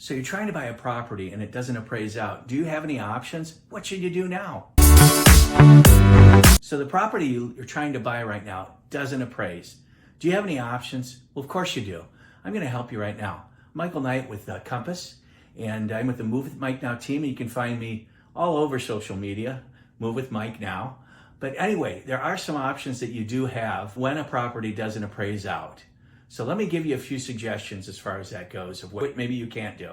So you're trying to buy a property and it doesn't appraise out. Do you have any options? What should you do now? So the property you're trying to buy right now doesn't appraise. Do you have any options? Well, of course you do. I'm going to help you right now. Michael Knight with Compass, and I'm with the Move with Mike Now team, and you can find me all over social media, Move with Mike Now. But anyway, there are some options that you do have when a property doesn't appraise out. So let me give you a few suggestions as far as that goes of what maybe you can't do.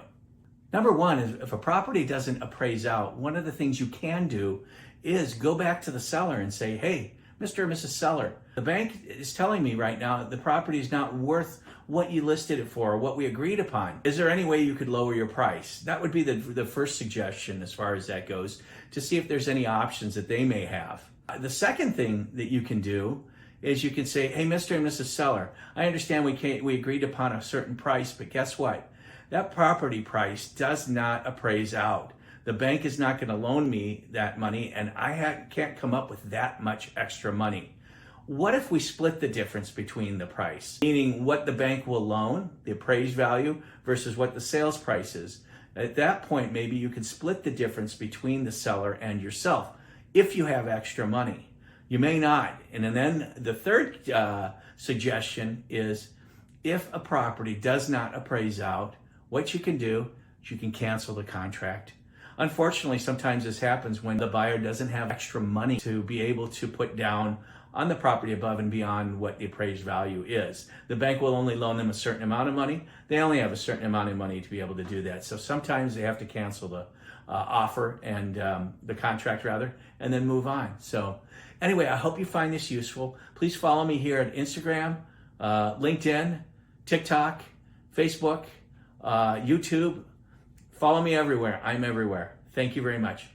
Number one is if a property doesn't appraise out, one of the things you can do is go back to the seller and say, hey, Mr. and Mrs. Seller, the bank is telling me right now the property is not worth what you listed it for or what we agreed upon. Is there any way you could lower your price? That would be the first suggestion as far as that goes, to see if there's any options that they may have. The second thing that you can do is you can say, hey, Mr. and Mrs. Seller, I understand we agreed upon a certain price, but guess what? That property price does not appraise out. The bank is not going to loan me that money, and I can't come up with that much extra money. What if we split the difference between the price? Meaning what the bank will loan, the appraised value, versus what the sales price is. At that point, maybe you can split the difference between the seller and yourself if you have extra money. You may not. And then the third suggestion is if a property does not appraise out, what you can do is you can cancel the contract. Unfortunately, sometimes this happens when the buyer doesn't have extra money to be able to put down on the property above and beyond what the appraised value is. The bank will only loan them a certain amount of money. They only have a certain amount of money to be able to do that. So sometimes they have to cancel the offer and the contract rather, and then move on. So anyway, I hope you find this useful. Please follow me here at Instagram, LinkedIn, TikTok, Facebook, YouTube. Follow me everywhere. I'm everywhere. Thank you very much.